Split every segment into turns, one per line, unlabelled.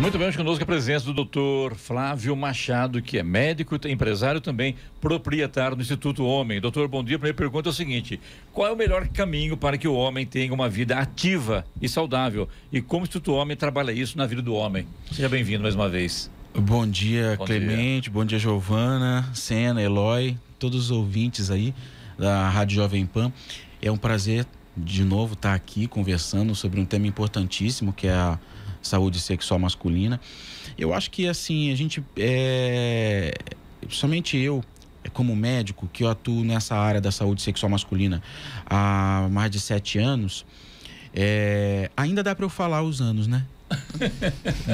Muito bem, hoje conosco a presença do Dr. Flávio Machado, que é médico, empresário também, proprietário do Instituto Homem. Doutor, bom dia. A primeira pergunta é o seguinte: qual é o melhor caminho para que o homem tenha uma vida ativa e saudável? E como o Instituto Homem trabalha isso na vida do homem? Seja bem-vindo mais uma vez.
Bom dia, Clemente. Bom dia, Giovana, Sena, Eloy, todos os ouvintes aí da Rádio Jovem Pan. É um prazer, de novo, estar aqui conversando sobre um tema importantíssimo, que é a saúde sexual masculina. Eu acho que, assim, a gente, somente eu, como médico, que eu atuo nessa área da saúde sexual masculina há mais de 7 anos, ainda dá para eu falar os anos, né?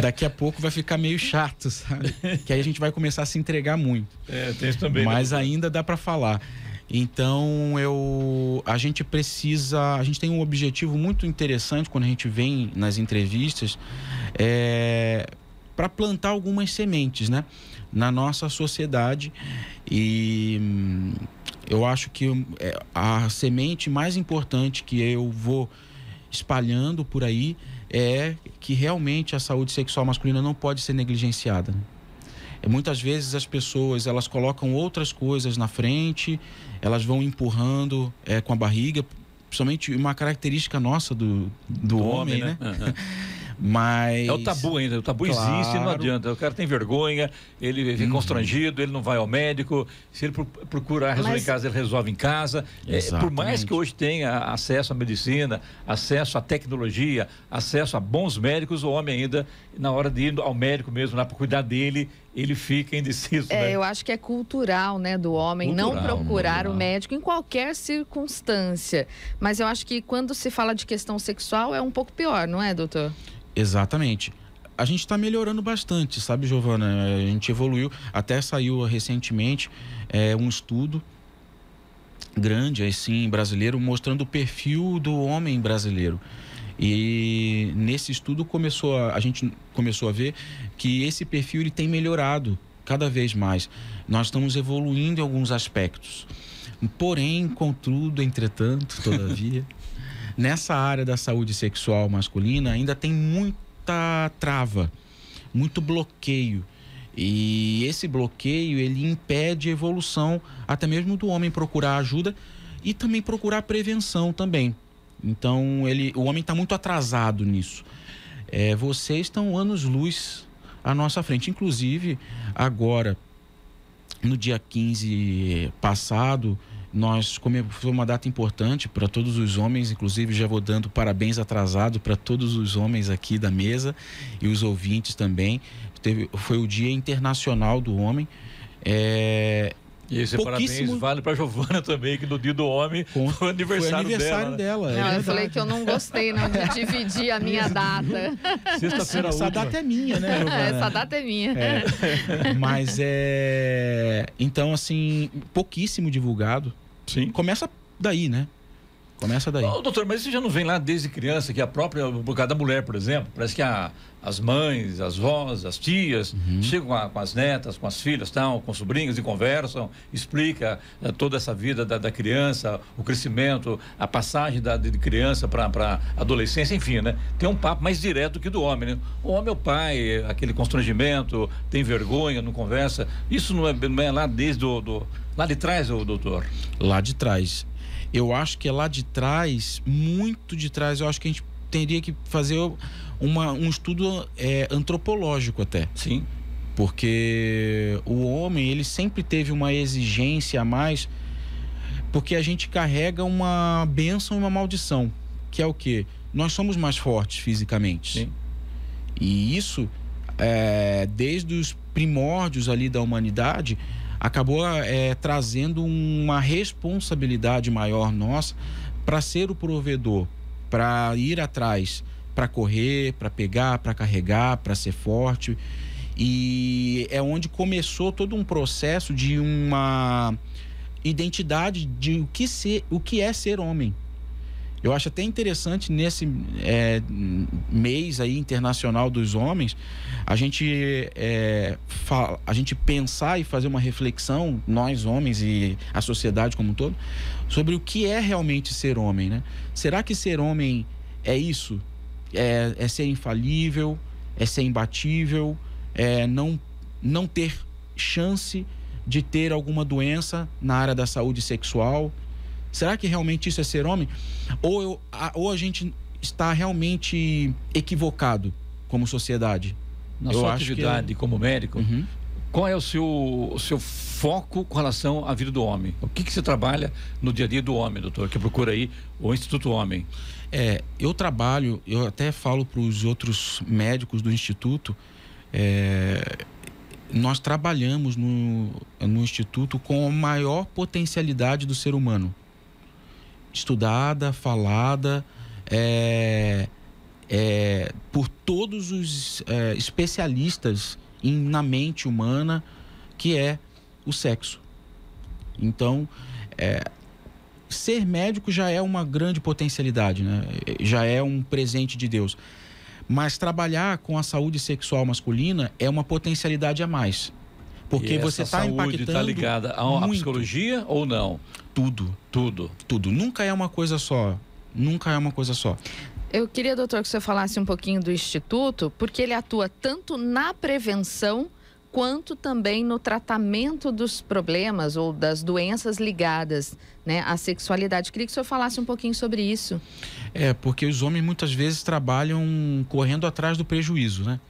Daqui a pouco vai ficar meio chato, sabe? Que aí a gente vai começar a se entregar muito.
Tem isso também.
Mas ainda dá para falar. Então, a gente tem um objetivo muito interessante quando a gente vem nas entrevistas, para plantar algumas sementes, né, na nossa sociedade. E eu acho que a semente mais importante que eu vou espalhando por aí é que realmente a saúde sexual masculina não pode ser negligenciada, né? Muitas vezes as pessoas, elas colocam outras coisas na frente, elas vão empurrando com a barriga, principalmente uma característica nossa do homem, né? Uhum. Mas...
é o tabu ainda, o tabu existe e não adianta. O cara tem vergonha, ele fica constrangido, ele não vai ao médico. Se ele procurar resolver em casa, ele resolve em casa. Por mais que hoje tenha acesso à medicina, acesso à tecnologia, acesso a bons médicos, o homem ainda, na hora de ir ao médico mesmo, lá para cuidar dele, ele fica indeciso, né?
Eu acho que é cultural, né, do homem não procurar o médico em qualquer circunstância. Mas eu acho que quando se fala de questão sexual é um pouco pior, não é, doutor?
Exatamente. A gente está melhorando bastante, sabe, Giovana? A gente evoluiu. Até saiu recentemente um estudo grande, assim, brasileiro, mostrando o perfil do homem brasileiro. E nesse estudo a gente começou a ver que esse perfil ele tem melhorado cada vez mais. Nós estamos evoluindo em alguns aspectos. Porém, contudo, entretanto, todavia, nessa área da saúde sexual masculina ainda tem muita trava, muito bloqueio. E esse bloqueio, ele impede a evolução até mesmo do homem procurar ajuda e também procurar prevenção também. Então, o homem está muito atrasado nisso. Vocês estão anos-luz à nossa frente. Inclusive, agora, no dia 15 passado, foi uma data importante para todos os homens. Inclusive, já vou dando parabéns atrasado para todos os homens aqui da mesa e os ouvintes também. Foi o Dia Internacional do Homem.
E esse parabéns vale para a Giovana também, que no dia do homem foi aniversário
dela.
Não, eu falei que eu não gostei não de dividir a minha data.
Sexta-feira essa data é minha, né, Giovana?
Essa data é minha.
Mas então, assim, pouquíssimo divulgado.
Sim.
Começa daí, né? Começa daí.
Doutor, mas isso já não vem lá desde criança, que a própria, por causa da mulher, por exemplo, parece que as mães, as vós, as tias, chegam com as netas, com as filhas, com sobrinhos e conversam, explica toda essa vida da criança, o crescimento, a passagem de criança para adolescência, enfim, né? Tem um papo mais direto que do homem, né? O homem é o pai, aquele constrangimento, tem vergonha, não conversa. Isso não é lá desde lá de trás, doutor?
Lá de trás. Eu acho que é lá de trás, muito de trás. Eu acho que a gente teria que fazer um estudo antropológico até.
Sim.
Porque o homem, ele sempre teve uma exigência a mais, porque a gente carrega uma bênção e uma maldição, que é o quê? Nós somos mais fortes fisicamente.
Sim.
E isso, desde os primórdios ali da humanidade, acabou trazendo uma responsabilidade maior nossa para ser o provedor, para ir atrás, para correr, para pegar, para carregar, para ser forte. E é onde começou todo um processo de uma identidade de o que é ser homem. Eu acho até interessante nesse mês aí internacional dos homens, a gente pensar e fazer uma reflexão, nós homens e a sociedade como um todo, sobre o que é realmente ser homem, né? Será que ser homem é isso? É ser infalível? é ser imbatível, é não ter chance de ter alguma doença na área da saúde sexual. Será que realmente isso é ser homem? Ou a gente está realmente equivocado como sociedade?
Na sua atividade como médico, qual é o seu foco com relação à vida do homem? O que você trabalha no dia a dia do homem, doutor, que procura aí o Instituto Homem?
Eu até falo para os outros médicos do Instituto, nós trabalhamos no Instituto com a maior potencialidade do ser humano. Estudada, falada, por todos os especialistas na mente humana, que é o sexo. Então, ser médico já é uma grande potencialidade, né? Já é um presente de Deus. Mas trabalhar com a saúde sexual masculina é uma potencialidade a mais. Porque você está impactando.
Está ligada à psicologia ou não?
Tudo. Nunca é uma coisa só.
Eu queria, doutor, que você falasse um pouquinho do Instituto, porque ele atua tanto na prevenção quanto também no tratamento dos problemas ou das doenças ligadas, né, à sexualidade. Queria que o senhor falasse um pouquinho sobre isso.
Porque os homens muitas vezes trabalham correndo atrás do prejuízo, né?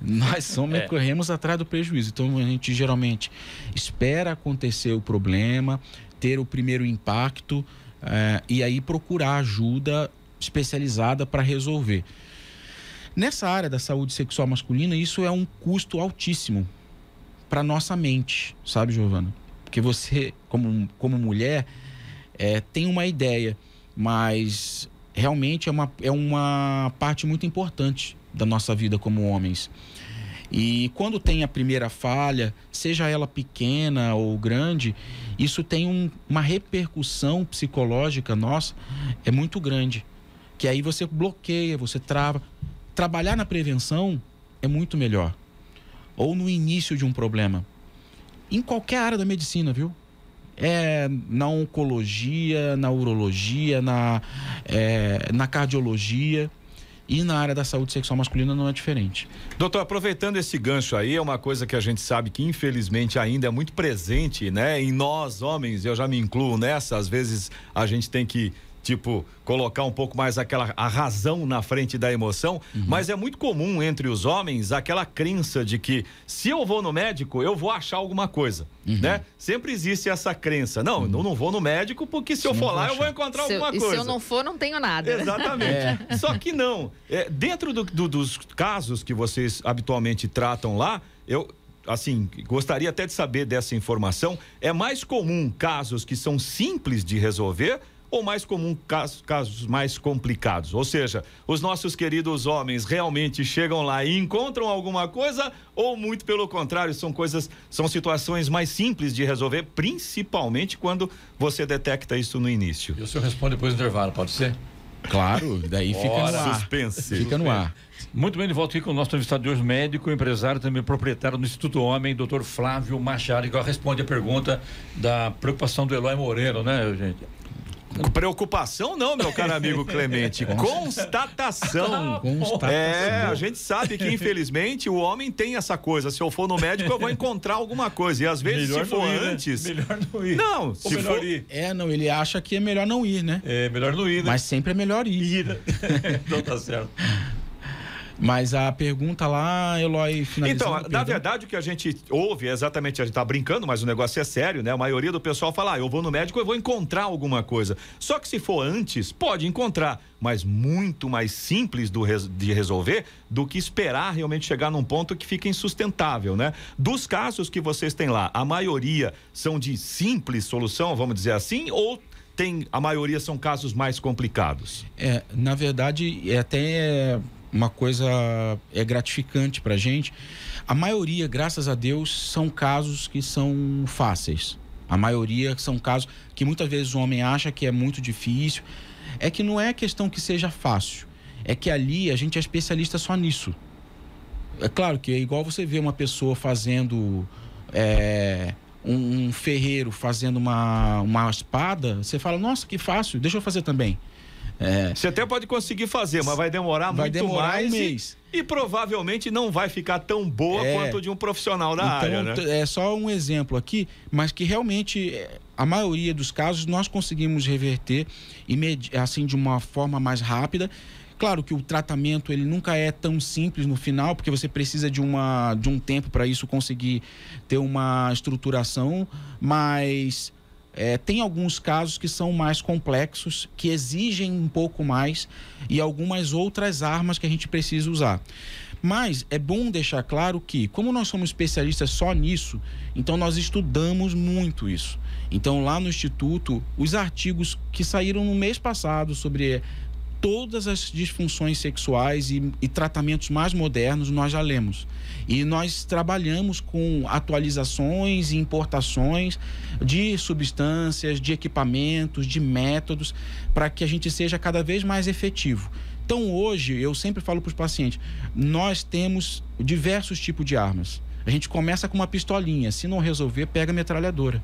Nós homens corremos atrás do prejuízo. Então a gente geralmente espera acontecer o problema, ter o primeiro impacto e aí procurar ajuda especializada para resolver. Nessa área da saúde sexual masculina, isso é um custo altíssimo para nossa mente, sabe, Giovana? Porque você, como mulher, tem uma ideia, mas realmente é uma parte muito importante da nossa vida como homens. E quando tem a primeira falha, seja ela pequena ou grande, isso tem uma repercussão psicológica nossa, muito grande. Que aí você bloqueia, você trava. Trabalhar na prevenção é muito melhor. Ou no início de um problema. Em qualquer área da medicina, viu? Na oncologia, na urologia, na cardiologia. E na área da saúde sexual masculina não é diferente.
Doutor, aproveitando esse gancho aí, é uma coisa que a gente sabe que infelizmente ainda é muito presente, né? Em nós, homens, eu já me incluo nessa, às vezes a gente tem que colocar um pouco mais a razão na frente da emoção, mas é muito comum entre os homens aquela crença de que se eu vou no médico, eu vou achar alguma coisa, né? Sempre existe essa crença. Não, eu não vou no médico porque se eu for lá eu vou encontrar alguma coisa.
E se eu não for, não tenho nada.
Exatamente. Só que não. Dentro dos casos que vocês habitualmente tratam lá, eu gostaria até de saber dessa informação. É mais comum casos que são simples de resolver ou mais comum casos mais complicados? Ou seja, os nossos queridos homens realmente chegam lá e encontram alguma coisa, ou muito pelo contrário, são situações mais simples de resolver, principalmente quando você detecta isso no início?
E o senhor responde depois do intervalo, pode ser?
Claro, daí fica no ar.
Suspense.
Fica no ar.
Muito bem, de volta aqui com o nosso entrevistado de hoje, médico, empresário, também proprietário do Instituto Homem, doutor Flávio Machado, que responde a pergunta da preocupação do Eloy Moreno, né, gente?
Preocupação não, meu caro amigo Clemente. Constatação. A gente sabe que infelizmente o homem tem essa coisa. Se eu for no médico eu vou encontrar alguma coisa. E às vezes melhor se for antes...
Né? Melhor não ir.
Não, se
melhor
for...
ir.
Ele acha que é melhor não ir, né?
Melhor não ir, né?
Mas sempre é melhor ir.
Então tá certo.
Mas a pergunta lá, Eloy, finalizando...
Então, na verdade, o que a gente ouve é exatamente, a gente tá brincando, mas o negócio é sério, né? A maioria do pessoal fala, eu vou no médico, eu vou encontrar alguma coisa. Só que se for antes, pode encontrar, mas muito mais simples de resolver do que esperar realmente chegar num ponto que fica insustentável, né? Dos casos que vocês têm lá, a maioria são de simples solução, vamos dizer assim, ou a maioria são casos mais complicados?
Na verdade, uma coisa gratificante pra gente. A maioria, graças a Deus, são casos que são fáceis. A maioria são casos que muitas vezes o homem acha que é muito difícil. É que não é questão que seja fácil. É que ali a gente é especialista só nisso. É claro que é igual você vê uma pessoa fazendo... um ferreiro fazendo uma espada, você fala, nossa, que fácil, deixa eu fazer também.
Você até pode conseguir fazer, mas vai demorar muito mais.
Um mês.
E provavelmente não vai ficar tão boa quanto de um profissional da área, né?
É só um exemplo aqui, mas que realmente a maioria dos casos nós conseguimos reverter assim de uma forma mais rápida. Claro que o tratamento ele nunca é tão simples no final, porque você precisa de um tempo para isso conseguir ter uma estruturação, mas tem alguns casos que são mais complexos, que exigem um pouco mais e algumas outras armas que a gente precisa usar. Mas é bom deixar claro que, como nós somos especialistas só nisso, então nós estudamos muito isso. Então lá no Instituto, os artigos que saíram no mês passado sobre todas as disfunções sexuais e tratamentos mais modernos nós já lemos. E nós trabalhamos com atualizações e importações de substâncias, de equipamentos, de métodos, para que a gente seja cada vez mais efetivo. Então hoje, eu sempre falo para os pacientes, nós temos diversos tipos de armas. A gente começa com uma pistolinha, se não resolver, pega a metralhadora.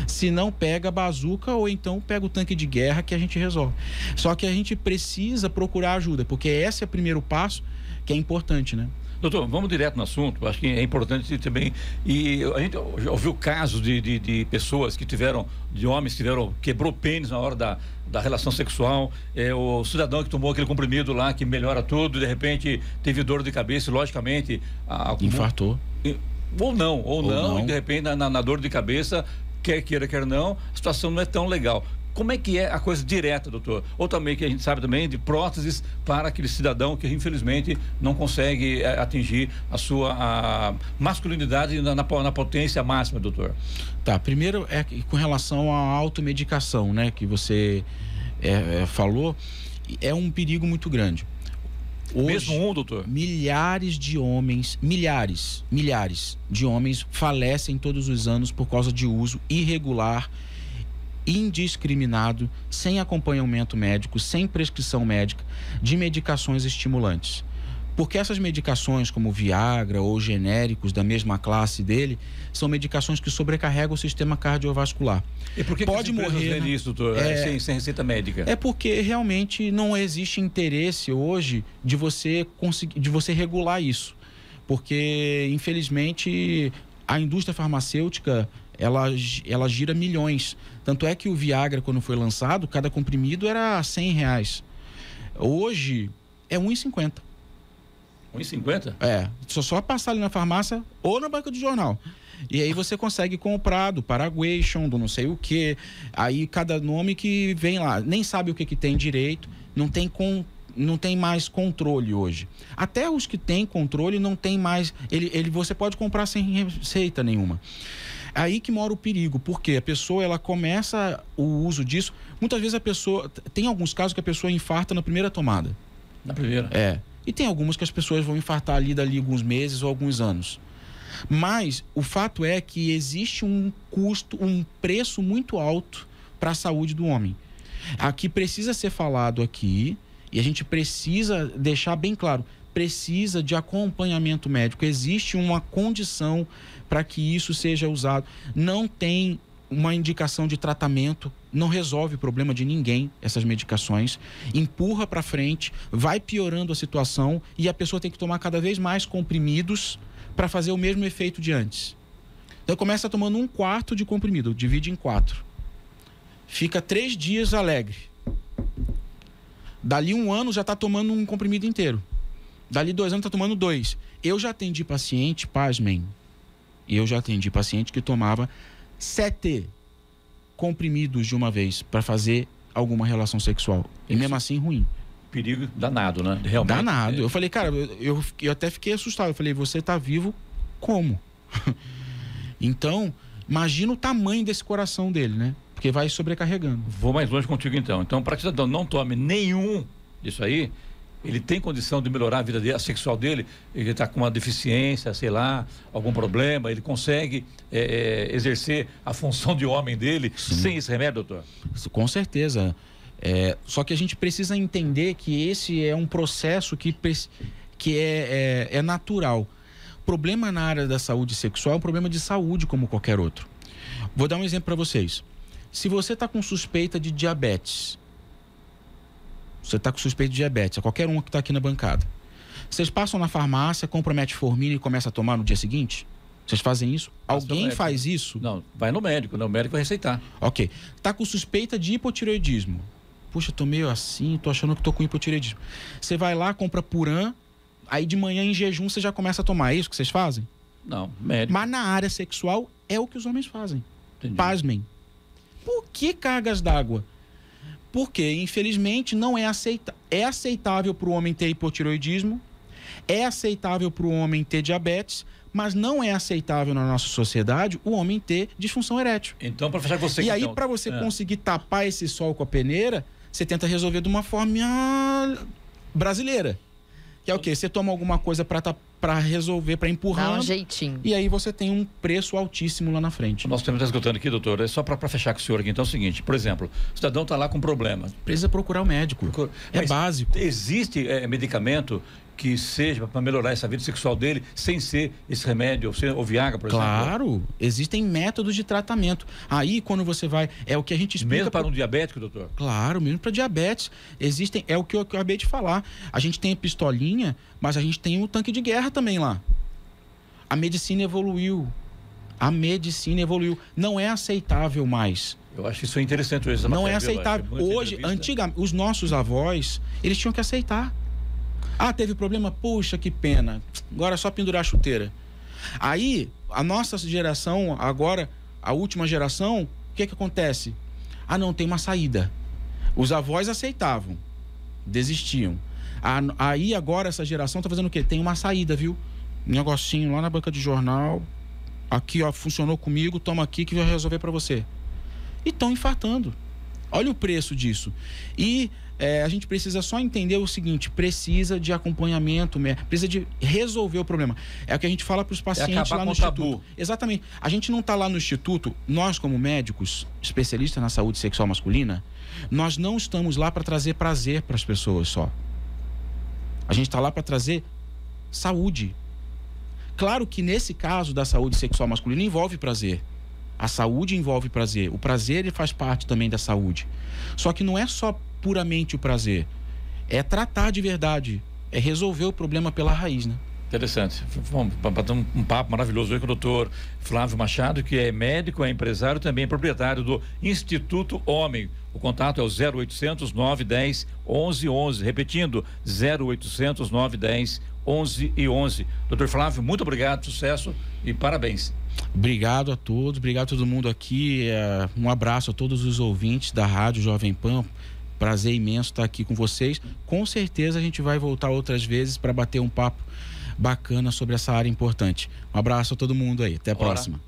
Se não, pega a bazuca ou então pega o tanque de guerra que a gente resolve. Só que a gente precisa procurar ajuda, porque esse é o primeiro passo que é importante, né?
Doutor, vamos direto no assunto, acho que é importante também, e a gente já ouviu casos de pessoas que tiveram, de homens que quebrou pênis na hora da relação sexual, o cidadão que tomou aquele comprimido lá que melhora tudo, de repente teve dor de cabeça e logicamente...
Infartou.
Ou não, e de repente na dor de cabeça, quer queira, quer não, a situação não é tão legal. Como é que é a coisa direta, doutor? Ou também que a gente sabe também de próteses para aquele cidadão que infelizmente não consegue atingir a sua masculinidade na potência máxima, doutor.
Tá, primeiro é com relação à automedicação, né, que você falou, é um perigo muito grande. Hoje,
mesmo doutor?
Milhares de homens de homens falecem todos os anos por causa de uso irregular, indiscriminado, sem acompanhamento médico, sem prescrição médica, de medicações estimulantes. Porque essas medicações, como Viagra ou genéricos da mesma classe dele, são medicações que sobrecarregam o sistema cardiovascular.
E por que pode morrer isso, doutor, sem receita médica?
É porque realmente não existe interesse hoje de você regular isso. Porque, infelizmente, a indústria farmacêutica ela gira milhões. Tanto é que o Viagra, quando foi lançado, cada comprimido era R$100. Hoje é R$1,50.
R$1,50?
Só passar ali na farmácia ou na banca de jornal. E aí você consegue comprar do Paraguation, do não sei o que. Aí cada nome que vem lá, nem sabe o que tem direito, não tem mais controle hoje. Até os que têm controle não tem mais. Você pode comprar sem receita nenhuma. Aí que mora o perigo, porque a pessoa ela começa o uso disso. Muitas vezes tem alguns casos que a pessoa infarta na primeira tomada.
Na primeira?
E tem algumas que as pessoas vão infartar dali alguns meses ou alguns anos. Mas o fato é que existe um preço muito alto para a saúde do homem. Aqui precisa ser falado aqui, e a gente precisa deixar bem claro, precisa de acompanhamento médico. Existe uma condição para que isso seja usado. Não tem uma indicação de tratamento, não resolve o problema de ninguém, essas medicações, empurra para frente, vai piorando a situação e a pessoa tem que tomar cada vez mais comprimidos para fazer o mesmo efeito de antes. Então começa tomando 1/4 de comprimido, divide em 4. Fica 3 dias alegre. Dali 1 ano já está tomando um comprimido inteiro. Dali 2 anos está tomando 2. Eu já atendi paciente, pasmem, que tomava 7 comprimidos de uma vez para fazer alguma relação sexual. E mesmo assim, ruim.
Perigo danado, né? Realmente.
Danado. Eu falei, cara, eu até fiquei assustado. Eu falei, você tá vivo como? Então, imagina o tamanho desse coração dele, né? Porque vai sobrecarregando.
Vou mais longe contigo então. Então, para que o cidadão não tome nenhum disso aí, ele tem condição de melhorar a vida dele, a sexual dele, ele está com uma deficiência, sei lá, algum problema, ele consegue exercer a função de homem dele sem esse remédio, doutor?
Com certeza. Só que a gente precisa entender que esse é um processo que é natural. O problema na área da saúde sexual é um problema de saúde como qualquer outro. Vou dar um exemplo para vocês. Se você está com suspeita de diabetes, Você está com suspeita de diabetes, é qualquer um que está aqui na bancada. Vocês passam na farmácia, compram metformina e começam a tomar no dia seguinte? Vocês fazem isso? Alguém faz isso?
Não, vai no médico, o médico vai receitar.
Ok. Tá com suspeita de hipotireoidismo. Puxa, tô meio assim, tô achando que tô com hipotireoidismo. Você vai lá, compra Puran, aí de manhã em jejum você já começa a tomar. É isso que vocês fazem?
Não, médico.
Mas na área sexual é o que os homens fazem.
Entendi.
Pasmem. Por que cargas d'água? Porque, infelizmente, não é aceitável. É aceitável para o homem ter hipotireoidismo, é aceitável para o homem ter diabetes, mas não é aceitável na nossa sociedade o homem ter disfunção erétil.
Então, para fechar você...
E aí,
então,
para você conseguir tapar esse sol com a peneira, você tenta resolver de uma forma brasileira. Que é o quê? Você toma alguma coisa para resolver, para empurrar.
Dá um jeitinho.
E aí você tem um preço altíssimo lá na frente.
O nosso tempo está esgotando aqui, doutor. É só para fechar com o senhor aqui. Então é o seguinte, por exemplo, o cidadão está lá com problema.
Precisa procurar o médico. É básico.
Existe medicamento que seja para melhorar essa vida sexual dele, sem ser esse remédio, ou Viagra, por exemplo?
Claro, existem métodos de tratamento. Aí, quando você vai, é o que a gente explica...
Mesmo para um diabético, doutor?
Claro, mesmo para diabetes. Existem, é o que eu acabei de falar. A gente tem a pistolinha, mas a gente tem o tanque de guerra também lá. A medicina evoluiu. Não é aceitável mais.
Eu acho isso interessante.
Não é aceitável. Hoje, antigamente, os nossos avós, eles tinham que aceitar. Ah, teve problema? Puxa, que pena. Agora é só pendurar a chuteira. Aí, a nossa geração, agora, a última geração, o que acontece? Ah, não, tem uma saída. Os avós aceitavam, desistiam. Aí, agora, essa geração tá fazendo o quê? Tem uma saída, viu? Um negocinho lá na banca de jornal. Aqui, ó, funcionou comigo, toma aqui que vai resolver para você. E estão infartando. Olha o preço disso. E... a gente precisa só entender o seguinte, precisa de acompanhamento, precisa de resolver o problema. É o que a gente fala para os pacientes lá no instituto. Exatamente. A gente não está lá no instituto, nós como médicos, especialistas na saúde sexual masculina, nós não estamos lá para trazer prazer para as pessoas só. A gente está lá para trazer saúde. Claro que nesse caso da saúde sexual masculina envolve prazer. A saúde envolve prazer. O prazer ele faz parte também da saúde. Só que não é só puramente o prazer. É tratar de verdade. É resolver o problema pela raiz, né?
Interessante. Vamos bater um papo maravilhoso aí com o doutor Flávio Machado, que é médico, é empresário, também é proprietário do Instituto Homem. O contato é o 0800 910 1111. Repetindo, 0800 910 1111. Doutor Flávio, muito obrigado, sucesso e parabéns.
Obrigado a todos, obrigado a todo mundo aqui. Um abraço a todos os ouvintes da Rádio Jovem Pan. Prazer imenso estar aqui com vocês. Com certeza a gente vai voltar outras vezes para bater um papo bacana sobre essa área importante. Um abraço a todo mundo aí. Até a próxima.